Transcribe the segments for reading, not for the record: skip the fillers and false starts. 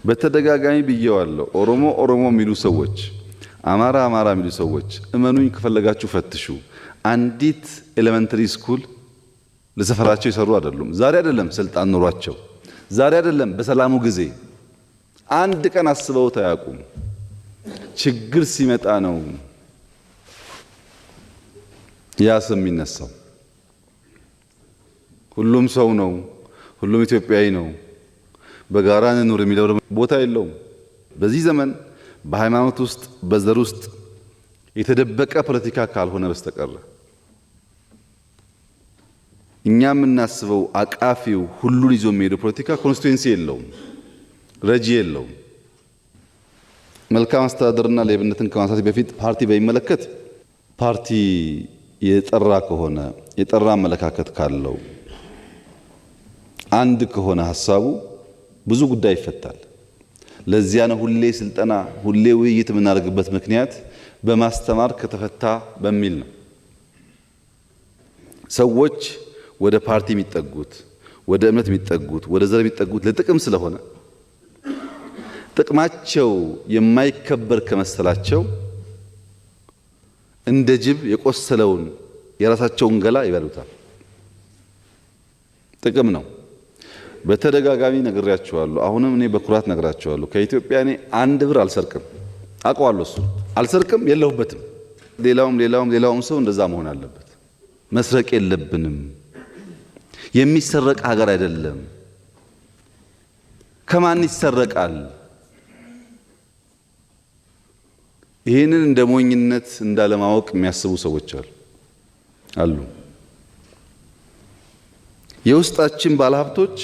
በተደጋጋሚ ብየዋለሁ። ኦሮሞ ኦሮሞ የሚሉ ሰዎች፣ አማራ አማራ የሚሉ ሰዎች እመኑኝ፣ ከፈለጋችሁ ፈትሹ። አንዲት ኤሌመንተሪ ስኩል ለሰፈራቸው ይሰሩ አይደሉም። ዛሬ አይደለም ስልጣን ኖሯቸው፣ ዛሬ አይደለም በሰላሙ ጊዜ፣ አንድ ቀን አስበውት አያውቁም። ችግር ሲመጣ ነው ያ ስም የሚነሳው። ሁሉም ሰው ነው፣ ሁሉም ኢትዮጵያዊ ነው፣ በጋራ እንኑር የሚለው ቦታ የለውም። በዚህ ዘመን በሃይማኖት ውስጥ በዘር ውስጥ የተደበቀ ፖለቲካ ካልሆነ በስተቀር እኛ የምናስበው አቃፊው ሁሉን ይዞ የሚሄደው ፖለቲካ ኮንስቲትዩንሲ የለውም፣ ረጂ የለውም። መልካም አስተዳደርና ሌብነትን ከማንሳት በፊት ፓርቲ በሚመለከት ፓርቲ የጠራ ከሆነ የጠራ አመለካከት ካለው አንድ ከሆነ ሐሳቡ ብዙ ጉዳይ ይፈታል። ለዚያ ነው ሁሌ ስልጠና ሁሌ ውይይት የምናደርግበት ምክንያት በማስተማር ከተፈታ በሚል ነው። ሰዎች ወደ ፓርቲ የሚጠጉት ወደ እምነት የሚጠጉት ወደ ዘር የሚጠጉት ለጥቅም ስለሆነ ጥቅማቸው የማይከበር ከመሰላቸው እንደ ጅብ የቆሰለውን የራሳቸውን ገላ ይበሉታል። ጥቅም ነው። በተደጋጋሚ ነግሬያቸዋለሁ። አሁንም እኔ በኩራት ነግራቸዋለሁ። ከኢትዮጵያ እኔ አንድ ብር አልሰርቅም። አውቀዋለሁ። እሱ አልሰርቅም፣ የለሁበትም። ሌላውም ሰው እንደዛ መሆን አለበት። መስረቅ የለብንም። የሚሰረቅ ሀገር አይደለም። ከማን ይሰረቃል? ይህንን እንደ ሞኝነት እንዳለማወቅ የሚያስቡ ሰዎች አሉ። የውስጣችን ባለሀብቶች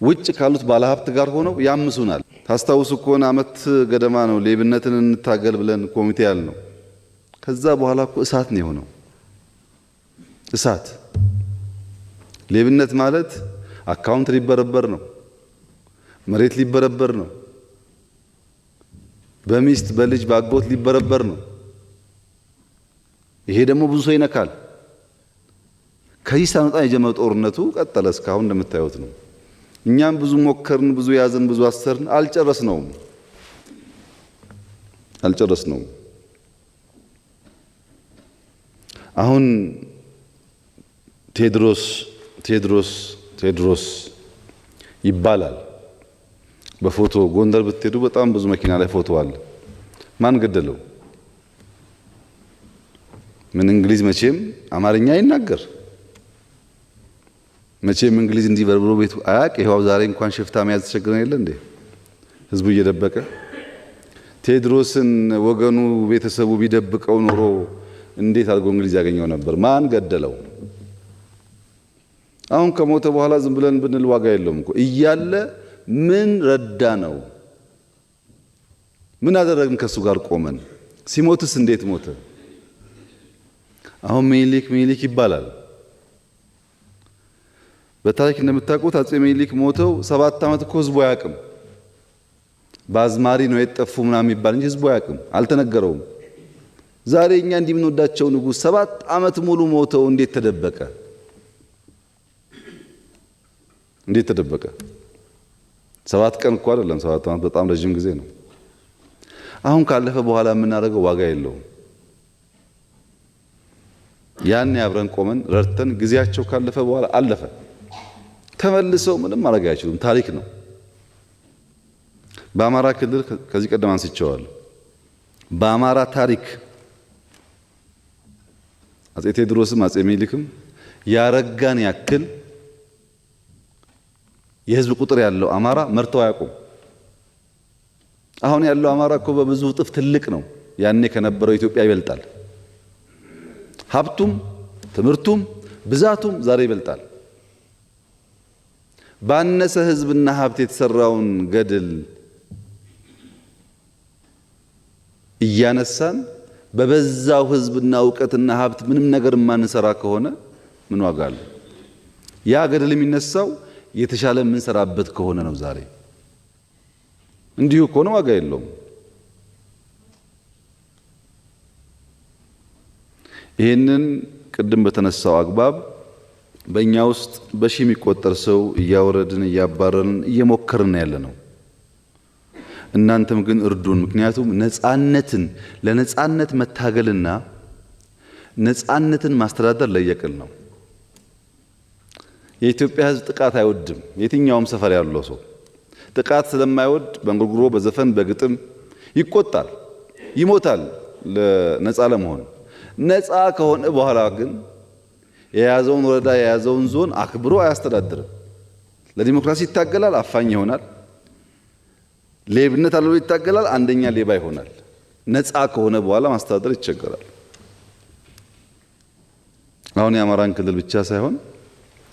ውጭ ካሉት ባለሀብት ጋር ሆነው ያምሱናል። ታስታውሱ ከሆነ ዓመት ገደማ ነው ሌብነትን እንታገል ብለን ኮሚቴ ያልነው። ከዛ በኋላ እኮ እሳት ነው የሆነው። እሳት። ሌብነት ማለት አካውንት ሊበረበር ነው፣ መሬት ሊበረበር ነው፣ በሚስት በልጅ በአጎት ሊበረበር ነው። ይሄ ደግሞ ብዙ ሰው ይነካል። ከዚህ ሳንወጣ የጀመረው ጦርነቱ ቀጠለ። እስካሁን እንደምታዩት ነው። እኛም ብዙ ሞከርን፣ ብዙ ያዝን፣ ብዙ አሰርን፣ አልጨረስነውም። አሁን ቴድሮስ ይባላል በፎቶ። ጎንደር ብትሄዱ በጣም ብዙ መኪና ላይ ፎቶ አለ። ማን ገደለው? ምን እንግሊዝ መቼም አማርኛ ይናገር መቼም እንግሊዝ እንዲህ በርብሮ ቤቱ አያቅ። ይሄው ዛሬ እንኳን ሽፍታ መያዝ ተቸግረን የለ እንዴ? ህዝቡ እየደበቀ ቴድሮስን ወገኑ ቤተሰቡ ቢደብቀው ኖሮ እንዴት አድርጎ እንግሊዝ ያገኘው ነበር? ማን ገደለው? አሁን ከሞተ በኋላ ዝም ብለን ብንል ዋጋ የለውም እኮ። እያለ ምን ረዳ ነው? ምን አደረግን? ከሱ ጋር ቆመን። ሲሞትስ እንዴት ሞተ? አሁን ሚኒሊክ ይባላል። በታሪክ እንደምታውቁት አጼ ሚኒሊክ ሞተው 7 ዓመት እኮ ህዝቡ አያውቅም። በአዝማሪ ነው የጠፉ ምናምን የሚባል እንጂ ህዝቡ አያውቅም፣ አልተነገረውም። ዛሬ እኛ እንዲህ የምንወዳቸው ንጉሥ 7 ዓመት ሙሉ ሞተው እንዴት ተደበቀ? እንዴት ተደበቀ? 7 ቀን እኮ አይደለም፣ 7 ዓመት በጣም ረጅም ጊዜ ነው። አሁን ካለፈ በኋላ የምናደርገው ዋጋ የለውም። ያን አብረን ቆመን ረድተን ጊዜያቸው ካለፈ በኋላ አለፈ። ተመልሰው ምንም ማድረግ አይችሉም። ታሪክ ነው። በአማራ ክልል ከዚህ ቀደም አንስቼዋለሁ። በአማራ ታሪክ አጼ ቴዎድሮስም አጼ ሚኒሊክም ያረጋን ያክል የህዝብ ቁጥር ያለው አማራ መርተው አያውቁም። አሁን ያለው አማራ እኮ በብዙ እጥፍ ትልቅ ነው። ያኔ ከነበረው ኢትዮጵያ ይበልጣል። ሀብቱም ትምህርቱም ብዛቱም ዛሬ ይበልጣል። ባነሰ ህዝብና ሀብት የተሰራውን ገድል እያነሳን በበዛው ህዝብና ዕውቀትና ሀብት ምንም ነገር ማንሰራ ከሆነ ምን ዋጋ አለው? ያ ገድል የሚነሳው የተሻለ የምንሰራበት ከሆነ ነው። ዛሬ እንዲሁ ከሆነ ዋጋ የለውም። ይህንን ቅድም በተነሳው አግባብ በእኛ ውስጥ በሺህ የሚቆጠር ሰው እያወረድን እያባረርን እየሞከርን ያለ ነው። እናንተም ግን እርዱን። ምክንያቱም ነፃነትን ለነፃነት መታገልና ነፃነትን ማስተዳደር ለየቅል ነው። የኢትዮጵያ ሕዝብ ጥቃት አይወድም። የትኛውም ሰፈር ያለው ሰው ጥቃት ስለማይወድ በእንጉርጉሮ በዘፈን በግጥም ይቆጣል፣ ይሞታል ለነፃ ለመሆን። ነፃ ከሆነ በኋላ ግን የያዘውን ወረዳ የያዘውን ዞን አክብሮ አያስተዳድርም። ለዲሞክራሲ ይታገላል፣ አፋኝ ይሆናል። ሌብነት አለው ይታገላል፣ አንደኛ ሌባ ይሆናል። ነፃ ከሆነ በኋላ ማስተዳደር ይቸገራል። አሁን የአማራን ክልል ብቻ ሳይሆን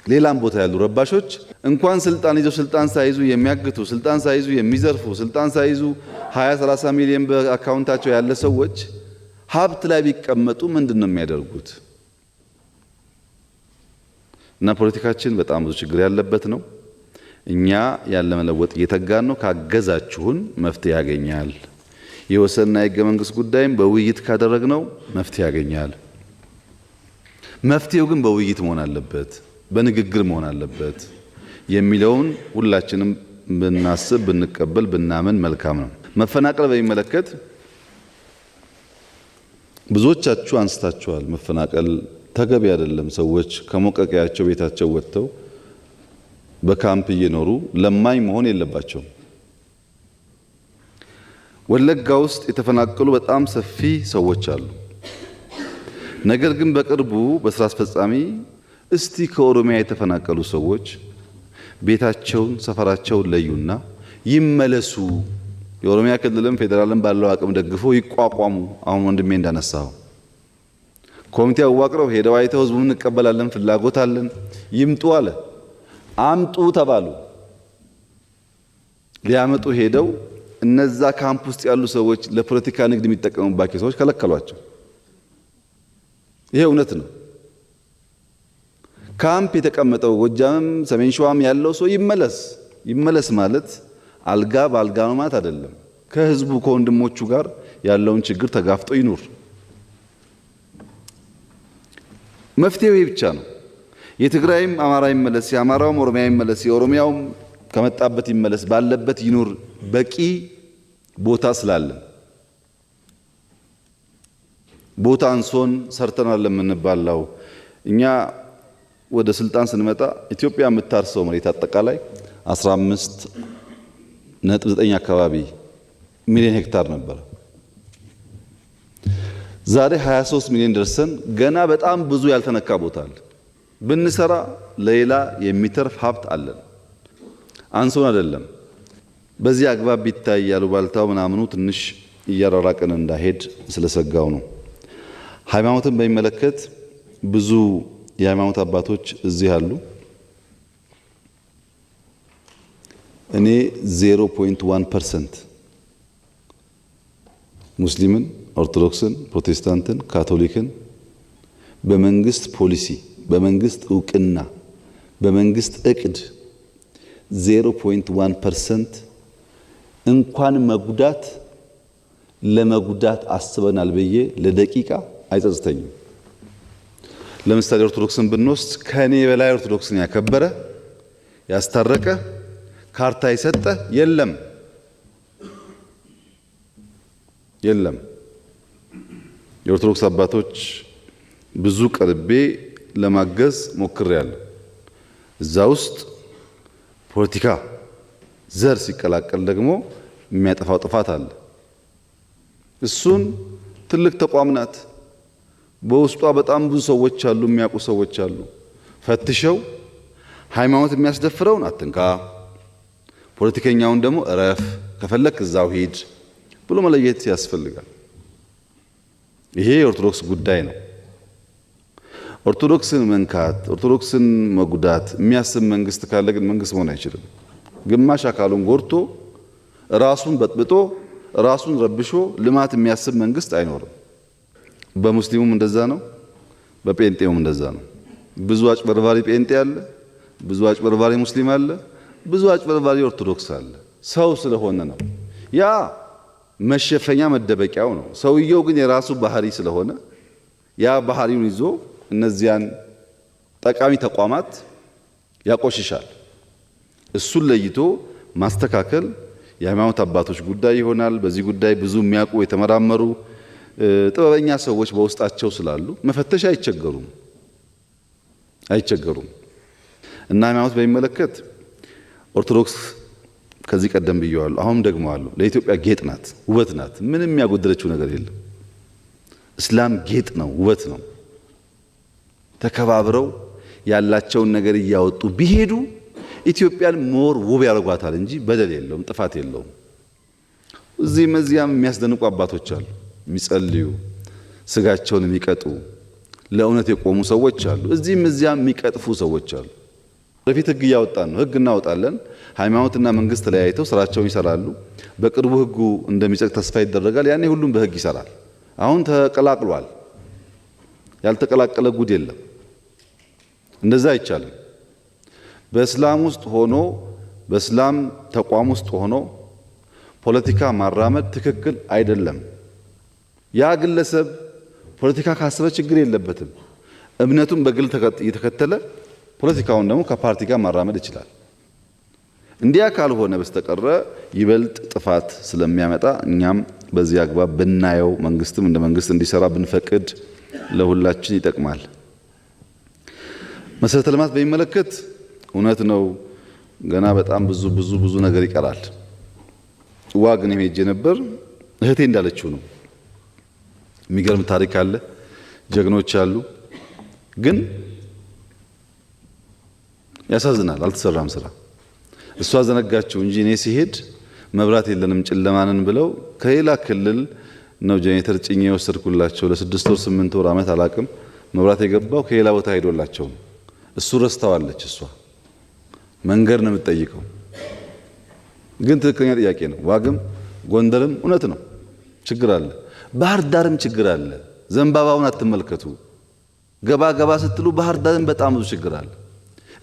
ሌላም ቦታ ያሉ ረባሾች እንኳን ስልጣን ይዘው ስልጣን ሳይዙ የሚያግቱ፣ ስልጣን ሳይዙ የሚዘርፉ፣ ስልጣን ሳይዙ 20-30 ሚሊዮን በአካውንታቸው ያለ ሰዎች ሀብት ላይ ቢቀመጡ ምንድነው የሚያደርጉት? እና ፖለቲካችን በጣም ብዙ ችግር ያለበት ነው። እኛ ያለ መለወጥ እየተጋን ነው። ካገዛችሁን መፍትሄ ያገኛል። የወሰንና የሕገ መንግስት ጉዳይም በውይይት ካደረግነው መፍትሄ ያገኛል። መፍትሄው ግን በውይይት መሆን አለበት፣ በንግግር መሆን አለበት የሚለውን ሁላችንም ብናስብ፣ ብንቀበል፣ ብናምን መልካም ነው። መፈናቀል በሚመለከት ብዙዎቻችሁ አንስታችኋል። መፈናቀል ተገቢ አይደለም። ሰዎች ከሞቀቂያቸው ቤታቸው ወጥተው በካምፕ እየኖሩ ለማኝ መሆን የለባቸውም። ወለጋ ውስጥ የተፈናቀሉ በጣም ሰፊ ሰዎች አሉ። ነገር ግን በቅርቡ በስራ አስፈጻሚ እስቲ ከኦሮሚያ የተፈናቀሉ ሰዎች ቤታቸውን፣ ሰፈራቸውን ለዩና ይመለሱ፣ የኦሮሚያ ክልልም ፌዴራልም ባለው አቅም ደግፎ ይቋቋሙ። አሁን ወንድሜ እንዳነሳው ኮሚቴ አዋቅረው ሄደው አይተው ህዝቡን እንቀበላለን፣ ፍላጎት አለን፣ ይምጡ አለ። አምጡ ተባሉ። ሊያመጡ ሄደው እነዛ ካምፕ ውስጥ ያሉ ሰዎች ለፖለቲካ ንግድ የሚጠቀሙባቸው ሰዎች ከለከሏቸው። ይሄ እውነት ነው። ካምፕ የተቀመጠው ጎጃምም ሰሜን ሸዋም ያለው ሰው ይመለስ። ይመለስ ማለት አልጋ በአልጋ ነው ማለት አይደለም። ከህዝቡ ከወንድሞቹ ጋር ያለውን ችግር ተጋፍጦ ይኑር። መፍትሄው ይህ ብቻ ነው። የትግራይም አማራ ይመለስ፣ የአማራውም ኦሮሚያ ይመለስ፣ የኦሮሚያውም ከመጣበት ይመለስ፣ ባለበት ይኑር በቂ ቦታ ስላለን ቦታ አንሶን ሰርተናል ለምንባላው እኛ ወደ ስልጣን ስንመጣ ኢትዮጵያ የምታርሰው መሬት አጠቃላይ 15.9 አካባቢ ሚሊዮን ሄክታር ነበር። ዛሬ 23 ሚሊዮን ደርሰን ገና በጣም ብዙ ያልተነካ ቦታ አለ። ብንሰራ ለሌላ የሚተርፍ ሀብት አለን። አንሶን አይደለም። በዚህ አግባብ ቢታይ ያሉባልታው ምናምኑ ትንሽ እያራራቀን እንዳይሄድ ስለሰጋው ነው። ሃይማኖትን በሚመለከት ብዙ የሃይማኖት አባቶች እዚህ አሉ። እኔ 0.1% ሙስሊምን፣ ኦርቶዶክስን፣ ፕሮቴስታንትን፣ ካቶሊክን በመንግስት ፖሊሲ፣ በመንግስት እውቅና፣ በመንግስት እቅድ 0.1% እንኳን መጉዳት ለመጉዳት አስበናል ብዬ ለደቂቃ አይጸጽተኝም። ለምሳሌ ኦርቶዶክስን ብንወስድ ከኔ በላይ ኦርቶዶክስን ያከበረ ያስታረቀ ካርታ የሰጠ የለም። የኦርቶዶክስ አባቶች ብዙ ቀርቤ ለማገዝ ሞክሬያለሁ። እዛ ውስጥ ፖለቲካ ዘር ሲቀላቀል ደግሞ የሚያጠፋው ጥፋት አለ። እሱን ትልቅ ተቋም ናት። በውስጧ በጣም ብዙ ሰዎች አሉ፣ የሚያውቁ ሰዎች አሉ። ፈትሸው ሃይማኖት የሚያስደፍረውን አትንካ፣ ፖለቲከኛውን ደግሞ እረፍ፣ ከፈለክ እዛው ሂድ ብሎ መለየት ያስፈልጋል። ይሄ የኦርቶዶክስ ጉዳይ ነው። ኦርቶዶክስን መንካት፣ ኦርቶዶክስን መጉዳት የሚያስብ መንግስት ካለ ግን መንግስት መሆን አይችልም። ግማሽ አካሉን ጎድቶ ራሱን በጥብጦ ራሱን ረብሾ ልማት የሚያስብ መንግስት አይኖርም። በሙስሊሙም እንደዛ ነው፣ በጴንጤውም እንደዛ ነው። ብዙ አጭበርባሪ ጴንጤ አለ፣ ብዙ አጭበርባሪ ሙስሊም አለ፣ ብዙ አጭበርባሪ ኦርቶዶክስ አለ። ሰው ስለሆነ ነው። ያ መሸፈኛ መደበቂያው ነው። ሰውየው ግን የራሱ ባህሪ ስለሆነ ያ ባህሪውን ይዞ እነዚያን ጠቃሚ ተቋማት ያቆሽሻል። እሱን ለይቶ ማስተካከል የሃይማኖት አባቶች ጉዳይ ይሆናል። በዚህ ጉዳይ ብዙ የሚያውቁ የተመራመሩ ጥበበኛ ሰዎች በውስጣቸው ስላሉ መፈተሽ አይቸገሩም። እና ሃይማኖት በሚመለከት ኦርቶዶክስ ከዚህ ቀደም ብየዋለሁ፣ አሁን ደግሞ አለው ለኢትዮጵያ ጌጥ ናት፣ ውበት ናት። ምንም ያጎደለችው ነገር የለም። እስላም ጌጥ ነው፣ ውበት ነው። ተከባብረው ያላቸውን ነገር እያወጡ ቢሄዱ ኢትዮጵያን ሞር ውብ ያደርጓታል እንጂ በደል የለውም፣ ጥፋት የለውም። እዚህም እዚያም የሚያስደንቁ አባቶች አሉ፣ የሚጸልዩ ስጋቸውን የሚቀጡ ለእውነት የቆሙ ሰዎች አሉ። እዚህም እዚያም የሚቀጥፉ ሰዎች አሉ። ወደፊት ህግ እያወጣን ነው። ህግ እናወጣለን። ሃይማኖትና መንግስት ተለያይተው ስራቸውን ይሰራሉ። በቅርቡ ህጉ እንደሚጸድቅ ተስፋ ይደረጋል። ያኔ ሁሉም በህግ ይሰራል። አሁን ተቀላቅሏል። ያልተቀላቀለ ጉድ የለም። እንደዛ አይቻልም። በእስላም ውስጥ ሆኖ በእስላም ተቋም ውስጥ ሆኖ ፖለቲካ ማራመድ ትክክል አይደለም። ያ ግለሰብ ፖለቲካ ካሰበ ችግር የለበትም። እምነቱን በግል እየተከተለ ፖለቲካውን ደግሞ ከፓርቲ ጋር ማራመድ ይችላል። እንዲያ ካልሆነ በስተቀረ ይበልጥ ጥፋት ስለሚያመጣ እኛም በዚህ አግባብ ብናየው፣ መንግስትም እንደ መንግስት እንዲሰራ ብንፈቅድ ለሁላችን ይጠቅማል። መሰረተ ልማት በሚመለከት እውነት ነው ገና በጣም ብዙ ነገር ይቀራል። ዋግን ሄጄ ነበር። እህቴ እንዳለችው ነው። የሚገርም ታሪክ አለ፣ ጀግኖች አሉ። ግን ያሳዝናል፣ አልተሰራም ስራ። እሷ ዘነጋችው እንጂ እኔ ሲሄድ መብራት የለንም ጨለማንን ብለው ከሌላ ክልል ነው ጄኔሬተር ጭኜ የወሰድኩላቸው። ለ6 ወር 8 ወር ዓመት አላቅም መብራት የገባው ከሌላ ቦታ ሄዶላቸው። እሱ ረስታዋለች። እሷ መንገድ ነው የምትጠይቀው። ግን ትክክለኛ ጥያቄ ነው። ዋግም ጎንደርም እውነት ነው ችግር አለ። ባህር ዳርም ችግር አለ። ዘንባባውን አትመልከቱ። ገባ ስትሉ ባህር ዳርም በጣም ብዙ ችግር አለ።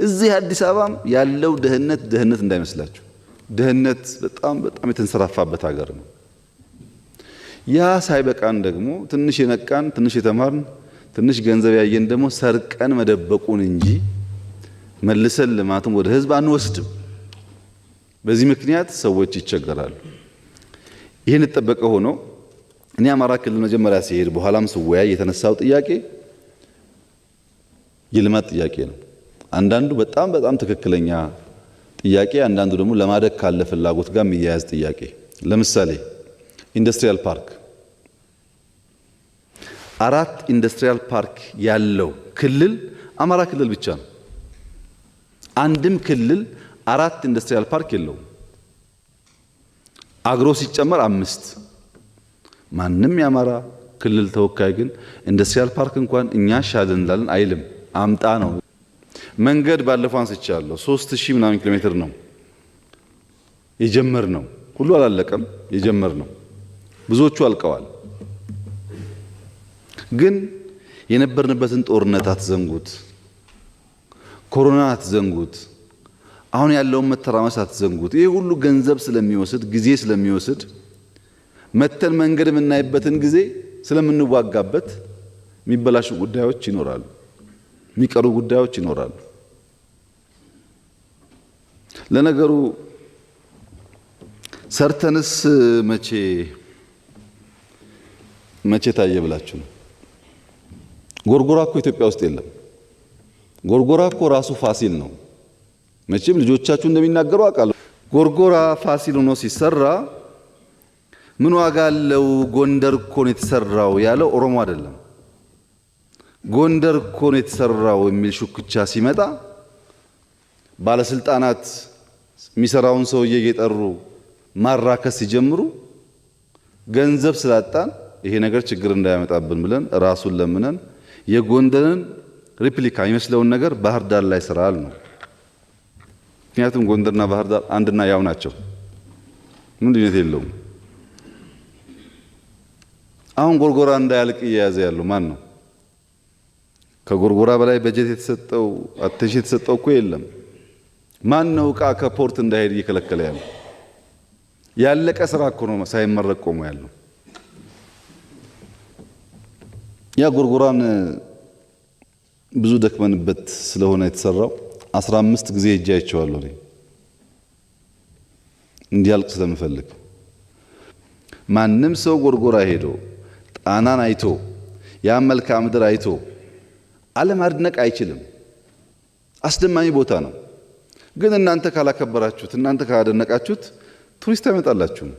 እዚህ አዲስ አበባም ያለው ድህነት እንዳይመስላችሁ። ድህነት በጣም የተንሰራፋበት ሀገር ነው። ያ ሳይበቃን ደግሞ ትንሽ የነቃን ትንሽ የተማርን ትንሽ ገንዘብ ያየን ደግሞ ሰርቀን መደበቁን እንጂ መልሰን ልማቱን ወደ ህዝብ አንወስድም። በዚህ ምክንያት ሰዎች ይቸገራሉ። ይህን ተጠበቀ ሆኖ እኔ አማራ ክልል መጀመሪያ ሲሄድ በኋላም ስወያይ የተነሳው ጥያቄ የልማት ጥያቄ ነው። አንዳንዱ በጣም ትክክለኛ ጥያቄ፣ አንዳንዱ ደግሞ ለማደግ ካለ ፍላጎት ጋር የሚያያዝ ጥያቄ። ለምሳሌ ኢንዱስትሪያል ፓርክ 4 ኢንዱስትሪያል ፓርክ ያለው ክልል አማራ ክልል ብቻ ነው። አንድም ክልል 4 ኢንዱስትሪያል ፓርክ የለውም። አግሮ ሲጨመር 5። ማንም የአማራ ክልል ተወካይ ግን ኢንዱስትሪያል ፓርክ እንኳን እኛ ሻልን እንላለን አይልም። አምጣ ነው። መንገድ ባለፈው አንስቻለሁ። 3000 ምናምን ኪሎ ሜትር ነው የጀመርነው። ሁሉ አላለቀም፣ የጀመርነው ብዙዎቹ አልቀዋል። ግን የነበርንበትን ጦርነት አትዘንጉት፣ ኮሮና አትዘንጉት፣ አሁን ያለውን መተራመስ አትዘንጉት። ይሄ ሁሉ ገንዘብ ስለሚወስድ ጊዜ ስለሚወስድ መተን መንገድ የምናይበትን ጊዜ ስለምንዋጋበት የሚበላሹ ጉዳዮች ይኖራሉ፣ የሚቀሩ ጉዳዮች ይኖራሉ። ለነገሩ ሰርተንስ መቼ ታየ ብላችሁ ነው? ጎርጎራ እኮ ኢትዮጵያ ውስጥ የለም። ጎርጎራ እኮ ራሱ ፋሲል ነው። መቼም ልጆቻችሁ እንደሚናገሩ አውቃለሁ። ጎርጎራ ፋሲል ሆኖ ሲሰራ ምን ዋጋ አለው? ጎንደር እኮ ነው የተሰራው ያለው ኦሮሞ አይደለም። ጎንደር እኮ ነው የተሰራው የሚል ሹክቻ ሲመጣ ባለስልጣናት የሚሰራውን ሰውዬ እየጠሩ ማራከስ ሲጀምሩ ገንዘብ ስላጣን ይሄ ነገር ችግር እንዳያመጣብን ብለን ራሱን ለምነን የጎንደርን ሪፕሊካ የሚመስለውን ነገር ባህር ዳር ላይ ስራል ነው። ምክንያቱም ጎንደርና ባህር ዳር አንድና ያው ናቸው። ምን ልዩነት የለውም። አሁን ጎርጎራ እንዳያልቅ እየያዘ ያለው ማን ነው? ከጎርጎራ በላይ በጀት የተሰጠው አቴንሽን የተሰጠው እኮ የለም። ማን ነው ዕቃ ከፖርት እንዳይሄድ እየከለከለ ያለው? ያለቀ ስራ እኮ ነው ሳይመረቅ ቆሞ ያለው። ያ ጎርጎራን ብዙ ደክመንበት ስለሆነ የተሰራው 15 ጊዜ ሄጄ አይቼዋለሁ። እንዲያልቅ ስለምፈልግ ማንም ሰው ጎርጎራ ሄዶ ጣናን አይቶ ያ መልክዓ ምድር አይቶ አለማድነቅ አይችልም። አስደማሚ ቦታ ነው። ግን እናንተ ካላከበራችሁት፣ እናንተ ካላደነቃችሁት ቱሪስት አይመጣላችሁም።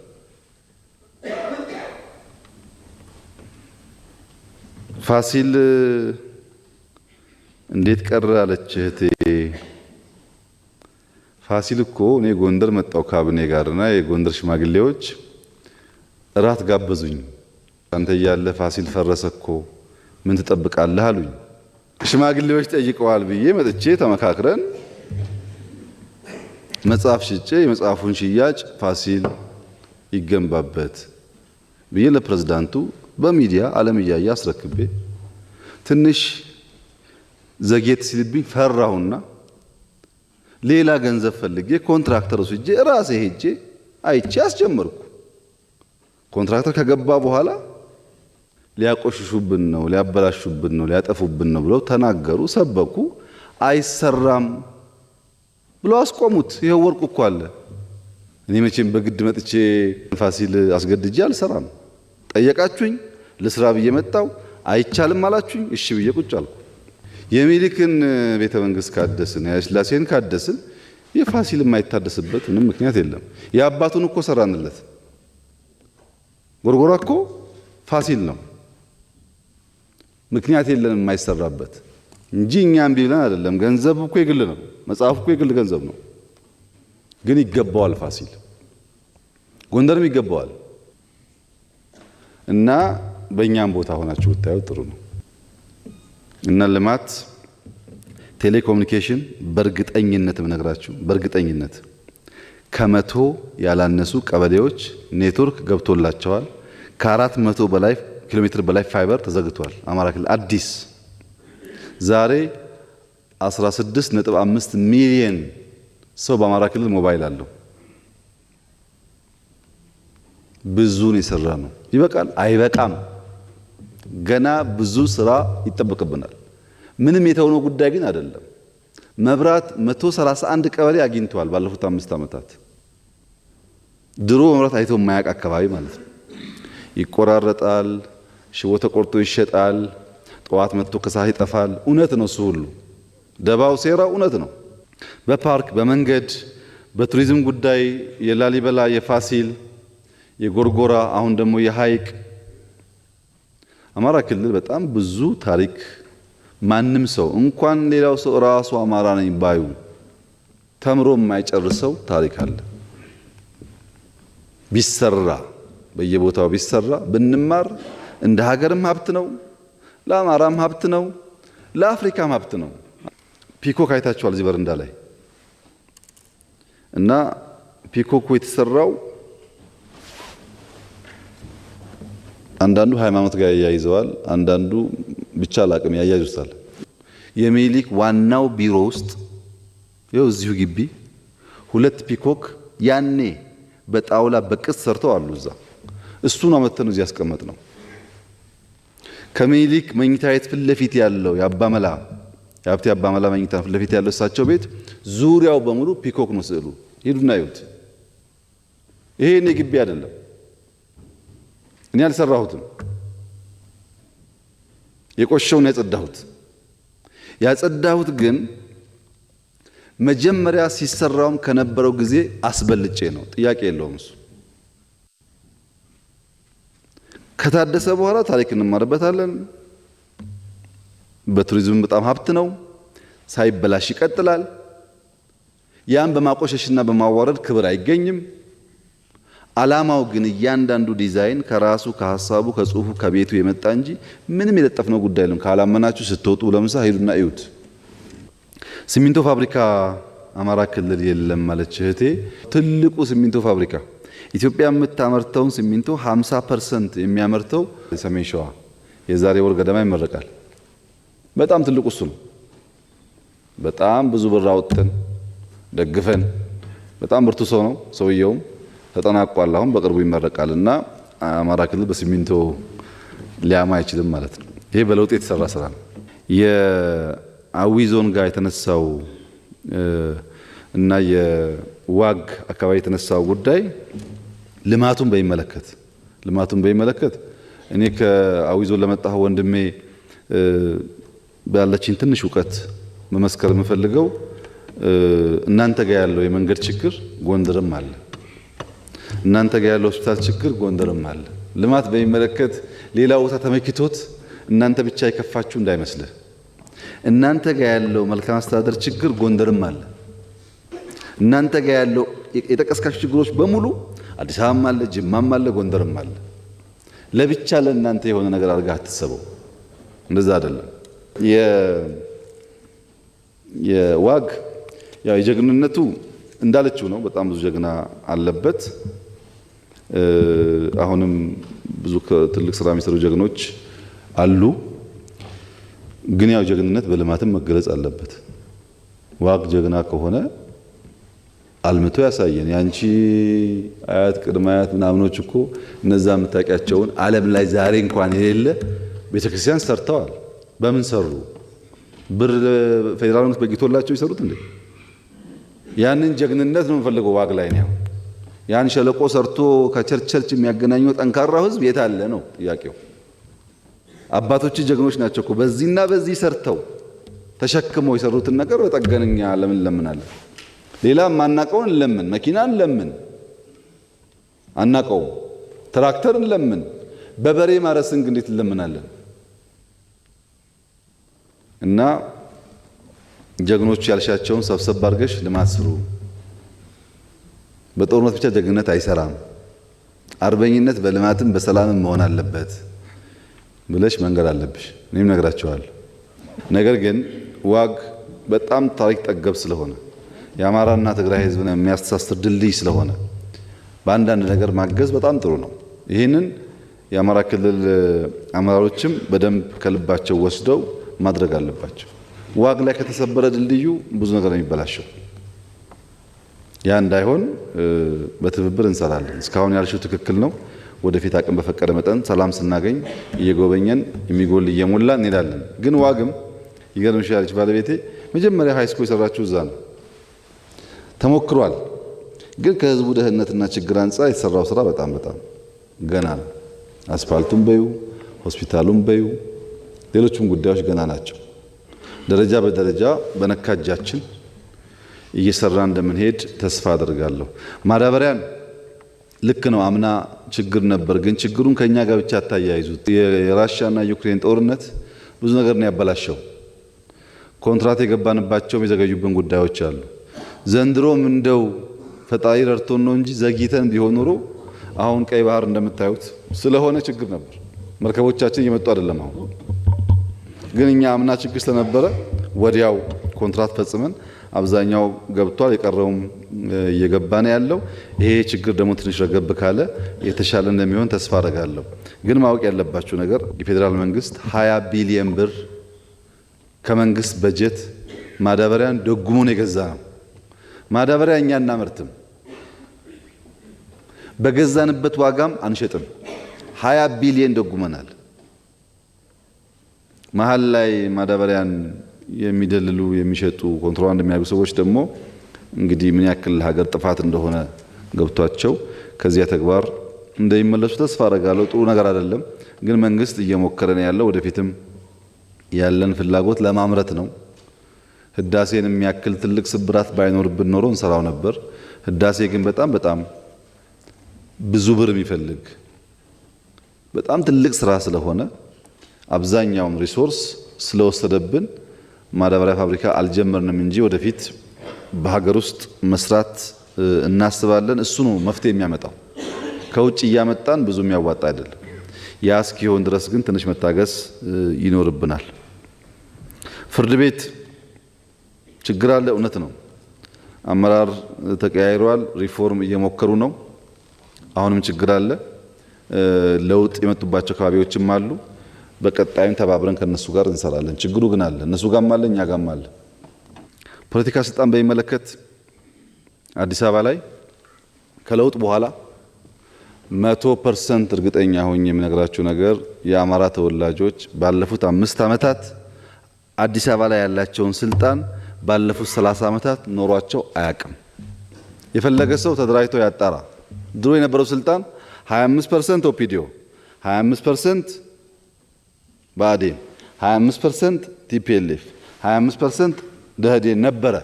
ፋሲል እንዴት ቀረ አለች እህቴ። ፋሲል እኮ እኔ ጎንደር መጣው ካቢኔ ጋርና የጎንደር ሽማግሌዎች እራት ጋበዙኝ። አንተ ያለ ፋሲል ፈረሰ እኮ ምን ትጠብቃለህ አሉኝ። ሽማግሌዎች ጠይቀዋል ብዬ መጥቼ ተመካክረን መጽሐፍ ሽጬ የመጽሐፉን ሽያጭ ፋሲል ይገንባበት ብዬ ለፕሬዝዳንቱ በሚዲያ ዓለም እያየ አስረክቤ ትንሽ ዘጌት ሲልብኝ ፈራሁና ሌላ ገንዘብ ፈልጌ ኮንትራክተር ወስጄ ራሴ ሄጄ አይቼ አስጀመርኩ። ኮንትራክተር ከገባ በኋላ ሊያቆሽሹብን ነው፣ ሊያበላሹብን ነው፣ ሊያጠፉብን ነው ብለው ተናገሩ፣ ሰበኩ። አይሰራም ብለው አስቆሙት። ይሄው ወርቁ እኮ አለ። እኔ መቼም በግድ መጥቼ ፋሲል አስገድጄ አልሰራም። ጠየቃችሁኝ፣ ለስራ ብዬ መጣው። አይቻልም አላችሁኝ፣ እሺ ብዬ ቁጭ አልኩ። የሚኒልክን ቤተ መንግስት ካደስን፣ የሥላሴን ካደስን የፋሲል የማይታደስበት ምንም ምክንያት የለም። የአባቱን እኮ ሰራንለት። ጎርጎራ እኮ ፋሲል ነው። ምክንያት የለንም የማይሰራበት እንጂ እኛም ቢብለን አይደለም። ገንዘብ እኮ የግል ነው። መጽሐፍ እኮ የግል ገንዘብ ነው። ግን ይገባዋል ፋሲል፣ ጎንደርም ይገባዋል። እና በእኛም ቦታ ሆናችሁ ብታዩ ጥሩ ነው። እና ልማት ቴሌኮሙኒኬሽን በእርግጠኝነት ብነግራችሁ በእርግጠኝነት ከመቶ ያላነሱ ቀበሌዎች ኔትወርክ ገብቶላቸዋል። ከ400 በላይ ኪሎ ሜትር በላይ ፋይበር ተዘግቷል። አማራ ክልል አዲስ ዛሬ 16.5 ሚሊዮን ሰው በአማራ ክልል ሞባይል አለው። ብዙን የሰራ ነው። ይበቃል? አይበቃም። ገና ብዙ ስራ ይጠበቅብናል። ምንም የተውነው ጉዳይ ግን አይደለም። መብራት 131 ቀበሌ አግኝቷል ባለፉት 5 ዓመታት። ድሮ መብራት አይቶ የማያውቅ አካባቢ ማለት ነው። ይቆራረጣል፣ ሽቦ ተቆርጦ ይሸጣል፣ ጠዋት መጥቶ ከሰዓት ይጠፋል። እውነት ነው። እሱ ሁሉ ደባው ሴራው እውነት ነው። በፓርክ በመንገድ በቱሪዝም ጉዳይ የላሊበላ የፋሲል የጎርጎራ አሁን ደግሞ የሐይቅ አማራ ክልል በጣም ብዙ ታሪክ ማንም ሰው እንኳን ሌላው ሰው ራሱ አማራ ነኝ ባዩ ተምሮ የማይጨርሰው ታሪክ አለ። ቢሰራ በየቦታው ቢሰራ ብንማር እንደ ሀገርም ሀብት ነው፣ ለአማራም ሀብት ነው፣ ለአፍሪካም ሀብት ነው። ፒኮክ አይታችኋል እዚህ በረንዳ ላይ እና ፒኮኩ የተሰራው አንዳንዱ ሃይማኖት ጋር ያያይዘዋል፣ አንዳንዱ ብቻ አላቅም ያያይዙታል። የሚኒሊክ ዋናው ቢሮ ውስጥ ይኸው እዚሁ ግቢ 2 ፒኮክ ያኔ በጣውላ በቅስ ሰርተው አሉ እዛ። እሱን አመተን እዚህ ያስቀመጥ ነው። ከሚኒሊክ መኝታ ቤት ፊት ለፊት ያለው የአባመላ የሀብቴ አባመላ መኝታ ፊት ለፊት ያለው እሳቸው ቤት ዙሪያው በሙሉ ፒኮክ ነው ስዕሉ። ሂዱና ይዩት። ይሄ እኔ ግቢ አይደለም፣ እኔ አልሰራሁትም። የቆሸውን ያጸዳሁት ግን መጀመሪያ ሲሰራውም ከነበረው ጊዜ አስበልጬ ነው። ጥያቄ የለውም እሱ። ከታደሰ በኋላ ታሪክ እንማርበታለን። በቱሪዝም በጣም ሀብት ነው፣ ሳይበላሽ ይቀጥላል። ያን በማቆሸሽና በማዋረድ ክብር አይገኝም። አላማው ግን እያንዳንዱ ዲዛይን ከራሱ ከሐሳቡ ከጽሁፉ ከቤቱ የመጣ እንጂ ምንም የለጠፍነው ጉዳይ የለም። ካላመናችሁ ስትወጡ ለምሳ ሄዱና እዩት። ሲሚንቶ ፋብሪካ አማራ ክልል የለም ማለች እህቴ። ትልቁ ሲሚንቶ ፋብሪካ ኢትዮጵያ የምታመርተውን ሲሚንቶ 50% የሚያመርተው ሰሜን ሸዋ የዛሬ ወር ገደማ ይመረቃል። በጣም ትልቁ እሱ ነው። በጣም ብዙ ብር አውጥተን ደግፈን፣ በጣም ብርቱ ሰው ነው ሰውየውም። ተጠናቋል። አሁን በቅርቡ ይመረቃልና አማራ ክልል በሲሚንቶ ሊያማ አይችልም ማለት ነው። ይሄ በለውጥ የተሰራ ስራ ነው። የአዊ ዞን ጋር የተነሳው እና ዋግ አካባቢ የተነሳው ጉዳይ ልማቱን በሚመለከት እኔ ከአዊ ዞን ለመጣሁ ወንድሜ ባለችኝ ትንሽ እውቀት መመስከር የምፈልገው እናንተ ጋር ያለው የመንገድ ችግር ጎንደርም አለ። እናንተ ጋር ያለው ሆስፒታል ችግር ጎንደርም አለ። ልማት በሚመለከት ሌላ ቦታ ተመክቶት እናንተ ብቻ የከፋችሁ እንዳይመስልህ። እናንተ ጋር ያለው መልካም አስተዳደር ችግር ጎንደርም አለ። እናንተ ጋር ያለው የጠቀስካችሁ ችግሮች በሙሉ አዲስ አበባም አለ፣ ጅማም አለ፣ ጎንደርም አለ። ለብቻ ለእናንተ የሆነ ነገር አድርጋ አትሰበው። እንደዛ አይደለም። የዋግ ያው የጀግንነቱ እንዳለችው ነው። በጣም ብዙ ጀግና አለበት። አሁንም ብዙ ትልቅ ስራ የሚሰሩ ጀግኖች አሉ። ግን ያው ጀግንነት በልማትም መገለጽ አለበት። ዋግ ጀግና ከሆነ አልምቶ ያሳየን። ያንቺ አያት ቅድመ አያት ምናምኖች እኮ እነዛ የምታውቂያቸውን ዓለም ላይ ዛሬ እንኳን የሌለ ቤተክርስቲያን ሰርተዋል። በምን ሰሩ? ብር ፌደራል መንግስት በጊቶላቸው ይሰሩት እንዴ? ያንን ጀግንነት ነው የምፈልገው ዋግ ላይ ነው። ያን ሸለቆ ሰርቶ ከቸርች የሚያገናኘው ጠንካራው ህዝብ የት አለ ነው ጥያቄው። አባቶች ጀግኖች ናቸው እኮ በዚህና በዚህ ሰርተው ተሸክመው የሰሩትን ነገር በጠገንኛ ለምን ለምናለን? ሌላ ማናቀውን ለምን መኪናን ለምን አናቀው? ትራክተርን ለምን በበሬ ማረስን ግን እንዴት ለምናለን? እና ጀግኖች ያልሻቸውን ሰብሰብ አድርገሽ ልማት ስሩ። በጦርነት ብቻ ጀግንነት አይሰራም። አርበኝነት በልማትም በሰላምም መሆን አለበት ብለሽ መንገድ አለብሽ። እኔም ነግራቸዋለሁ። ነገር ግን ዋግ በጣም ታሪክ ጠገብ ስለሆነ የአማራና ትግራይ ህዝብን የሚያስተሳስር ድልድይ ስለሆነ በአንዳንድ ነገር ማገዝ በጣም ጥሩ ነው። ይህንን የአማራ ክልል አመራሮችም በደንብ ከልባቸው ወስደው ማድረግ አለባቸው። ዋግ ላይ ከተሰበረ ድልድዩ ብዙ ነገር ነው የሚበላሸው። ያ እንዳይሆን በትብብር እንሰራለን። እስካሁን ያልሽው ትክክል ነው። ወደፊት አቅም በፈቀደ መጠን ሰላም ስናገኝ እየጎበኘን የሚጎል እየሞላ እንሄዳለን። ግን ዋግም ይገርምሻል፣ ባለቤቴ መጀመሪያ ሃይስኩል የሰራችው እዛ ነው። ተሞክሯል። ግን ከህዝቡ ደህንነትና ችግር አንጻር የተሰራው ስራ በጣም ገና ነው። አስፋልቱም በዩ ሆስፒታሉም በዩ ሌሎችም ጉዳዮች ገና ናቸው። ደረጃ በደረጃ በነካጃችን እየሰራ እንደምንሄድ ተስፋ አደርጋለሁ። ማዳበሪያን ልክ ነው፣ አምና ችግር ነበር። ግን ችግሩን ከኛ ጋር ብቻ አታያይዙት። የራሻና ዩክሬን ጦርነት ብዙ ነገር ነው ያበላሸው። ኮንትራት የገባንባቸው የዘገዩብን ጉዳዮች አሉ። ዘንድሮም እንደው ፈጣሪ ረድቶን ነው እንጂ ዘግይተን ቢሆን ኖሮ አሁን ቀይ ባህር እንደምታዩት ስለሆነ ችግር ነበር። መርከቦቻችን እየመጡ አይደለም አሁን። ግን እኛ አምና ችግር ስለነበረ ወዲያው ኮንትራት ፈጽመን አብዛኛው ገብቷል፣ የቀረውም እየገባ ነው ያለው። ይሄ ችግር ደግሞ ትንሽ ረገብ ካለ የተሻለ እንደሚሆን ተስፋ አደርጋለሁ። ግን ማወቅ ያለባችሁ ነገር የፌዴራል መንግስት 20 ቢሊዮን ብር ከመንግስት በጀት ማዳበሪያን ደጉሞን የገዛ ነው። ማዳበሪያ እኛ እናመርትም፣ በገዛንበት ዋጋም አንሸጥም። 20 ቢሊዮን ደጉመናል። መሀል ላይ ማዳበሪያን የሚደልሉ የሚሸጡ ኮንትሮባንድ የሚያደርጉ ሰዎች ደግሞ እንግዲህ ምን ያክል ሀገር ጥፋት እንደሆነ ገብቷቸው ከዚያ ተግባር እንደሚመለሱ ተስፋ አደርጋለሁ። ጥሩ ነገር አይደለም፣ ግን መንግስት እየሞከረ ነው ያለው። ወደፊትም ያለን ፍላጎት ለማምረት ነው። ህዳሴን የሚያክል ትልቅ ስብራት ባይኖርብን ኖሮ እንሰራው ነበር። ህዳሴ ግን በጣም ብዙ ብር የሚፈልግ በጣም ትልቅ ስራ ስለሆነ አብዛኛውን ሪሶርስ ስለወሰደብን ማዳበሪያ ፋብሪካ አልጀመርንም እንጂ ወደፊት በሀገር ውስጥ መስራት እናስባለን። እሱ ነው መፍትሄ የሚያመጣው። ከውጭ እያመጣን ብዙ የሚያዋጣ አይደለም። ያ እስኪሆን ድረስ ግን ትንሽ መታገስ ይኖርብናል። ፍርድ ቤት ችግር አለ፣ እውነት ነው። አመራር ተቀያይሯል፣ ሪፎርም እየሞከሩ ነው። አሁንም ችግር አለ። ለውጥ የመጡባቸው አካባቢዎችም አሉ። በቀጣይም ተባብረን ከነሱ ጋር እንሰራለን። ችግሩ ግን አለ፣ እነሱ ጋርም አለ፣ እኛ ጋርም አለ። ፖለቲካ ስልጣን በሚመለከት አዲስ አበባ ላይ ከለውጥ በኋላ 100% እርግጠኛ ሆኜ የምነግራችሁ ነገር የአማራ ተወላጆች ባለፉት 5 ዓመታት አዲስ አበባ ላይ ያላቸውን ስልጣን ባለፉት 30 ዓመታት ኖሯቸው አያውቅም። የፈለገ ሰው ተደራጅቶ ያጣራ። ድሮ የነበረው ስልጣን 25% ኦፒዲዮ፣ 25% ብአዴን፣ 25% ቲፒኤልኤፍ፣ 25% ደህዴን ነበረ።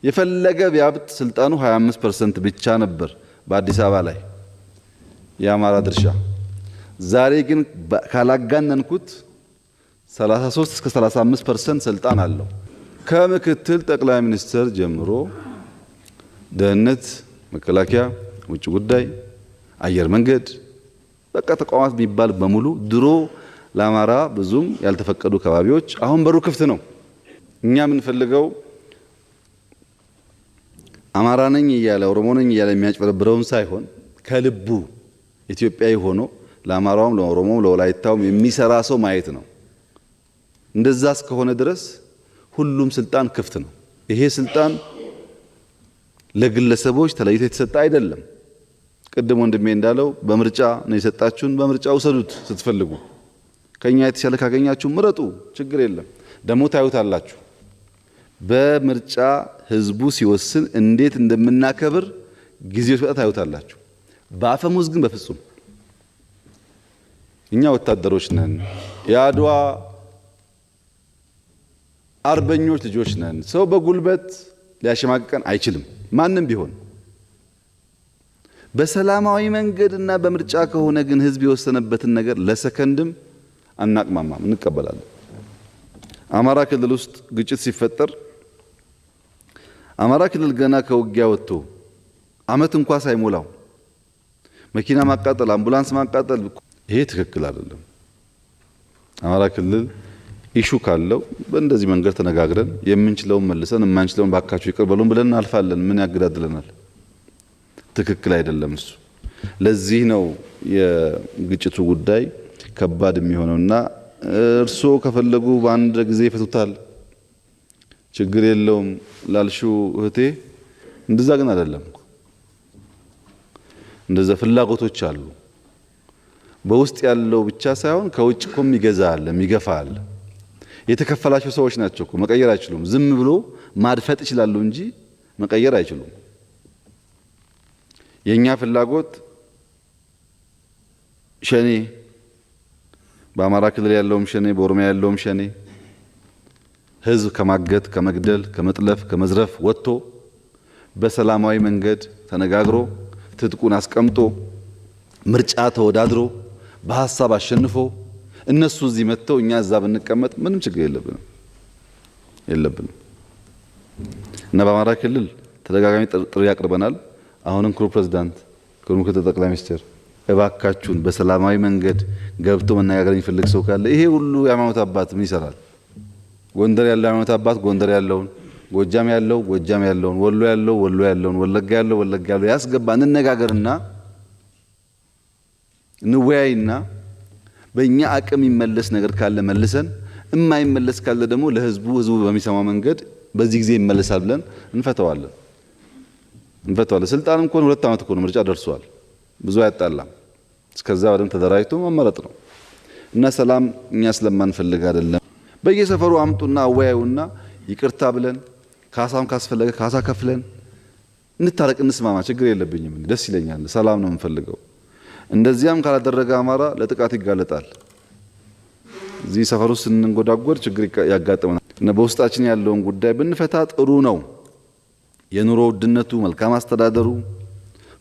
የፈለገ ቢያብጥ ስልጣኑ 25% ብቻ ነበር በአዲስ አበባ ላይ የአማራ ድርሻ። ዛሬ ግን ካላጋነንኩት 33 እስከ 35% ስልጣን አለው። ከምክትል ጠቅላይ ሚኒስትር ጀምሮ ደህንነት፣ መከላከያ፣ ውጭ ጉዳይ፣ አየር መንገድ በቃ ተቋማት የሚባል በሙሉ ድሮ ለአማራ ብዙም ያልተፈቀዱ አካባቢዎች አሁን በሩ ክፍት ነው። እኛ የምንፈልገው አማራ ነኝ እያለ ኦሮሞ ነኝ እያለ የሚያጭበረብረውን ሳይሆን ከልቡ ኢትዮጵያዊ ሆኖ ለአማራውም ለኦሮሞም ለወላይታውም የሚሰራ ሰው ማየት ነው። እንደዛ እስከሆነ ድረስ ሁሉም ስልጣን ክፍት ነው። ይሄ ስልጣን ለግለሰቦች ተለይቶ የተሰጠ አይደለም። ቅድም ወንድሜ እንዳለው በምርጫ ነው የሰጣችሁን፣ በምርጫ ውሰዱት። ስትፈልጉ ከኛ የተሻለ ካገኛችሁ ምረጡ፣ ችግር የለም። ደግሞ ታዩታላችሁ። በምርጫ ህዝቡ ሲወስን እንዴት እንደምናከብር ጊዜው ሲወጣ ታዩታላችሁ። በአፈሙዝ ግን በፍጹም እኛ ወታደሮች ነን፣ የአድዋ አርበኞች ልጆች ነን። ሰው በጉልበት ሊያሸማቅቀን አይችልም። ማንም ቢሆን በሰላማዊ መንገድና በምርጫ ከሆነ ግን ህዝብ የወሰነበትን ነገር ለሰከንድም አናቅማማም፣ እንቀበላለን። አማራ ክልል ውስጥ ግጭት ሲፈጠር አማራ ክልል ገና ከውጊያ ወጥቶ አመት እንኳን ሳይሞላው መኪና ማቃጠል፣ አምቡላንስ ማቃጠል ይሄ ትክክል አይደለም። አማራ ክልል ኢሹ ካለው በእንደዚህ መንገድ ተነጋግረን የምንችለውን መልሰን የማንችለውን ባካችሁ ይቅር በሉን ብለን አልፋለን። ምን ያገዳድለናል? ትክክል አይደለም እሱ። ለዚህ ነው የግጭቱ ጉዳይ ከባድ የሚሆነውና እርስዎ ከፈለጉ በአንድ ጊዜ ይፈቱታል፣ ችግር የለውም ላልሹ እህቴ፣ እንደዛ ግን አይደለም። እንደዛ ፍላጎቶች አሉ። በውስጥ ያለው ብቻ ሳይሆን ከውጭ እኮ የሚገዛ አለ፣ የሚገፋ አለ። የተከፈላቸው ሰዎች ናቸው እኮ መቀየር አይችሉም። ዝም ብሎ ማድፈጥ ይችላሉ እንጂ መቀየር አይችሉም። የኛ ፍላጎት ሸኔ በአማራ ክልል ያለውም ሸኔ በኦሮሚያ ያለውም ሸኔ ህዝብ ከማገት፣ ከመግደል፣ ከመጥለፍ፣ ከመዝረፍ ወጥቶ በሰላማዊ መንገድ ተነጋግሮ ትጥቁን አስቀምጦ ምርጫ ተወዳድሮ በሐሳብ አሸንፎ እነሱ እዚህ መጥተው እኛ እዛ ብንቀመጥ ምንም ችግር የለብንም። እና በአማራ ክልል ተደጋጋሚ ጥሪ ያቀርበናል። አሁንም ክቡር ፕሬዝዳንት፣ ክቡር ምክትል ጠቅላይ ሚኒስትር እባካችሁን በሰላማዊ መንገድ ገብቶ መነጋገር የሚፈልግ ሰው ካለ ይሄ ሁሉ የሃይማኖት አባት ምን ይሰራል? ጎንደር ያለው ሃይማኖት አባት ጎንደር ያለውን፣ ጎጃም ያለው ጎጃም ያለውን፣ ወሎ ያለው ወሎ ያለውን፣ ወለጋ ያለው ወለጋ ያለው ያስገባ፣ እንነጋገርና እንወያይና በእኛ አቅም ይመለስ ነገር ካለ መልሰን፣ የማይመለስ ካለ ደግሞ ለህዝቡ በሚሰማው መንገድ በዚህ ጊዜ ይመለሳል ብለን እንፈተዋለን። ስልጣንም ከሆነ 2 ዓመት ከሆነ ምርጫ ደርሷል፣ ብዙ አያጣላም። እስከዛ በደንብ ተደራጅቶ መመረጥ ነው እና ሰላም እኛ ስለማንፈልግ አይደለም። በየሰፈሩ አምጡና አወያዩና ይቅርታ ብለን ካሳም ካስፈለገ ካሳ ከፍለን እንታረቅ፣ እንስማማ፣ ችግር የለብኝም፣ ደስ ይለኛል። ሰላም ነው የምንፈልገው። እንደዚያም ካላደረገ አማራ ለጥቃት ይጋለጣል። እዚህ ሰፈሩ ስንንጎዳጎድ ችግር ያጋጥመናል እና በውስጣችን ያለውን ጉዳይ ብንፈታ ጥሩ ነው። የኑሮ ውድነቱ፣ መልካም አስተዳደሩ፣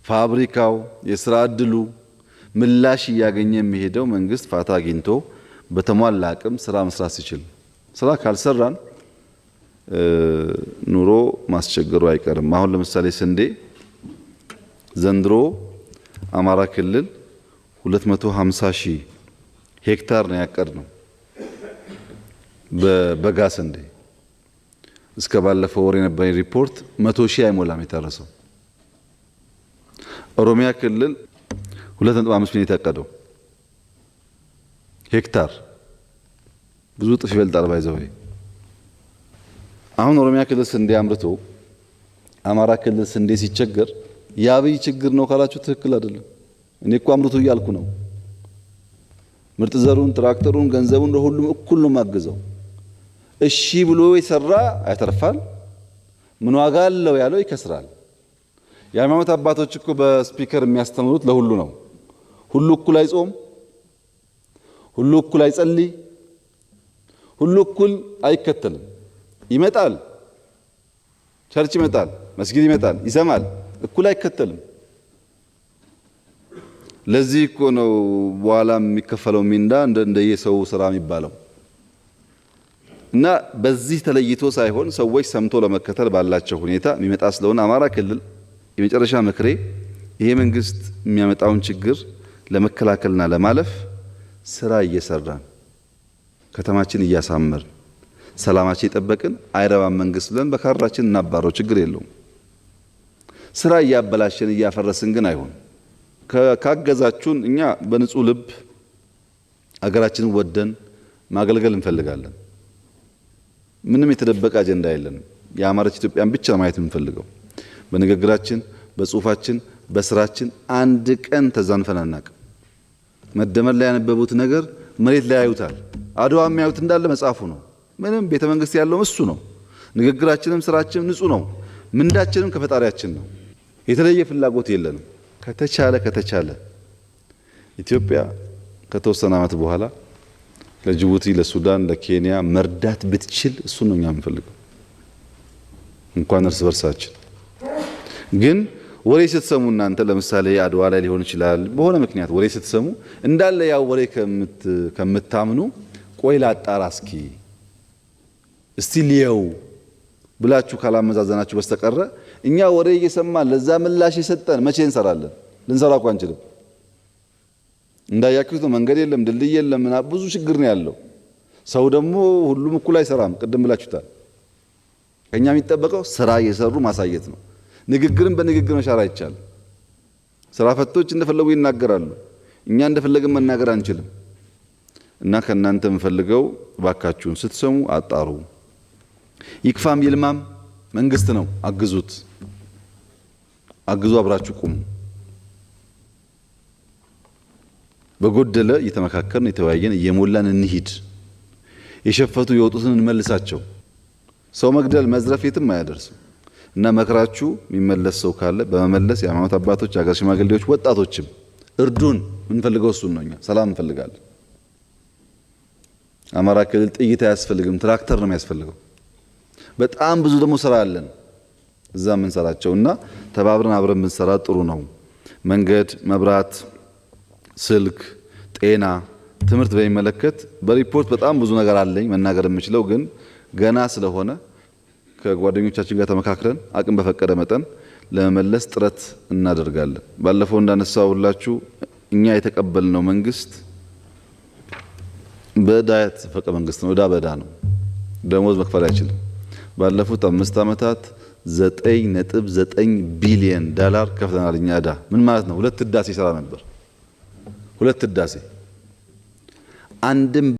ፋብሪካው፣ የስራ እድሉ ምላሽ እያገኘ የሚሄደው መንግስት ፋታ አግኝቶ በተሟላ አቅም ስራ መስራት ሲችል፣ ስራ ካልሰራን ኑሮ ማስቸገሩ አይቀርም። አሁን ለምሳሌ ስንዴ ዘንድሮ አማራ ክልል 250,000 ሄክታር ነው ያቀድነው በበጋ ስንዴ። እስከ ባለፈው ወር የነበረኝ ሪፖርት 100,000 አይሞላም የታረሰው። ኦሮሚያ ክልል 2.5 ሚሊዮን የታቀደው ሄክታር ብዙ ጥፍ ይበልጣል። ባይዘው አሁን ኦሮሚያ ክልል ስንዴ አምርቶ አማራ ክልል ስንዴ ሲቸገር የአብይ ችግር ነው ካላችሁ ትክክል አይደለም። እኔ እኮ አምርቶ እያልኩ ነው። ምርጥ ዘሩን፣ ትራክተሩን፣ ገንዘቡን ለሁሉም እኩል ነው ማገዘው። እሺ ብሎ የሰራ ያተርፋል፣ ምን ዋጋ አለው ያለው ይከስራል። የሃይማኖት አባቶች እኮ በስፒከር የሚያስተምሩት ለሁሉ ነው። ሁሉ እኩል አይጾም፣ ሁሉ እኩል አይጸልይ፣ ሁሉ እኩል አይከተልም። ይመጣል፣ ቸርች ይመጣል፣ መስጊድ ይመጣል፣ ይሰማል፣ እኩል አይከተልም። ለዚህ እኮ ነው በኋላ የሚከፈለው ሚንዳ እንደየሰው ስራ የሚባለው። እና በዚህ ተለይቶ ሳይሆን ሰዎች ሰምቶ ለመከተል ባላቸው ሁኔታ የሚመጣ ስለሆነ አማራ ክልል የመጨረሻ ምክሬ ይሄ መንግስት የሚያመጣውን ችግር ለመከላከልና ለማለፍ ስራ እየሰራን ከተማችን እያሳመርን ሰላማችን የጠበቅን አይረባም መንግስት ብለን በካራችን እናባረው፣ ችግር የለውም። ስራ እያበላሸን እያፈረስን ግን አይሆን። ካገዛችሁን እኛ በንጹህ ልብ አገራችንን ወደን ማገልገል እንፈልጋለን። ምንም የተደበቀ አጀንዳ የለንም። የአማረች ኢትዮጵያን ብቻ ማየት የምንፈልገው በንግግራችን፣ በጽሁፋችን፣ በስራችን አንድ ቀን ተዛንፈን አናውቅም። መደመር ላይ ያነበቡት ነገር መሬት ላይ ያዩታል። አድዋ የሚያዩት እንዳለ መጽሐፉ ነው። ምንም ቤተ መንግስት ያለው እሱ ነው። ንግግራችንም ስራችንም ንጹህ ነው። ምንዳችንም ከፈጣሪያችን ነው። የተለየ ፍላጎት የለንም። ከተቻለ ኢትዮጵያ ከተወሰነ ዓመት በኋላ ለጅቡቲ፣ ለሱዳን፣ ለኬንያ መርዳት ብትችል እሱ ነው እኛ የምንፈልገው። እንኳን እርስ በርሳችን ግን ወሬ ስትሰሙ እናንተ ለምሳሌ አድዋ ላይ ሊሆን ይችላል በሆነ ምክንያት ወሬ ስትሰሙ እንዳለ ያው ወሬ ከምታምኑ ቆይ ላጣራ እስቲ ሊየው ብላችሁ ካላመዛዘናችሁ በስተቀረ እኛ ወሬ እየሰማን ለዛ ምላሽ የሰጠን መቼ እንሰራለን? ልንሰራ እኮ አንችልም። እንዳያችሁት ነው። መንገድ የለም፣ ድልድይ የለም፣ ብዙ ችግር ነው ያለው። ሰው ደግሞ ሁሉም እኩል አይሰራም። ቅድም ብላችሁታል። ከኛ የሚጠበቀው ስራ እየሰሩ ማሳየት ነው። ንግግርን በንግግር መሻር አይቻልም። ስራ ፈቶች እንደፈለጉ ይናገራሉ። እኛ እንደፈለግን መናገር አንችልም። እና ከናንተ የምፈልገው ባካችሁን ስትሰሙ አጣሩ። ይክፋም ይልማም መንግስት ነው። አግዙት፣ አግዙ፣ አብራችሁ ቁሙ። በጎደለ እየተመካከርን የተወያየን እየሞላን እንሂድ። የሸፈቱ የወጡትን እንመልሳቸው። ሰው መግደል መዝረፍ የትም አያደርስም። እና መከራችሁ የሚመለስ ሰው ካለ በመመለስ የሃይማኖት አባቶች፣ የሀገር ሽማግሌዎች፣ ወጣቶችም እርዱን። የምንፈልገው እሱን ነው። እኛ ሰላም እንፈልጋለን። አማራ ክልል ጥይት አያስፈልግም፣ ትራክተር ነው የሚያስፈልገው። በጣም ብዙ ደግሞ ስራ አለን እዛ የምንሰራቸው እና ተባብረን አብረን ብንሰራ ጥሩ ነው። መንገድ፣ መብራት፣ ስልክ፣ ጤና፣ ትምህርት በሚመለከት በሪፖርት በጣም ብዙ ነገር አለኝ መናገር የምችለው ግን ገና ስለሆነ ከጓደኞቻችን ጋር ተመካክረን አቅም በፈቀደ መጠን ለመመለስ ጥረት እናደርጋለን። ባለፈው እንዳነሳውላችሁ እኛ የተቀበልነው መንግስት በዕዳ የተፈቀ መንግስት ነው። ዕዳ በዕዳ ነው። ደሞዝ መክፈል አይችልም። ባለፉት 5 ዓመታት 9.9 ቢሊዮን ዶላር ከፍተናል። እኛ ዕዳ ምን ማለት ነው? 2 ህዳሴ ይሰራ ነበር። 2 ህዳሴ አንድም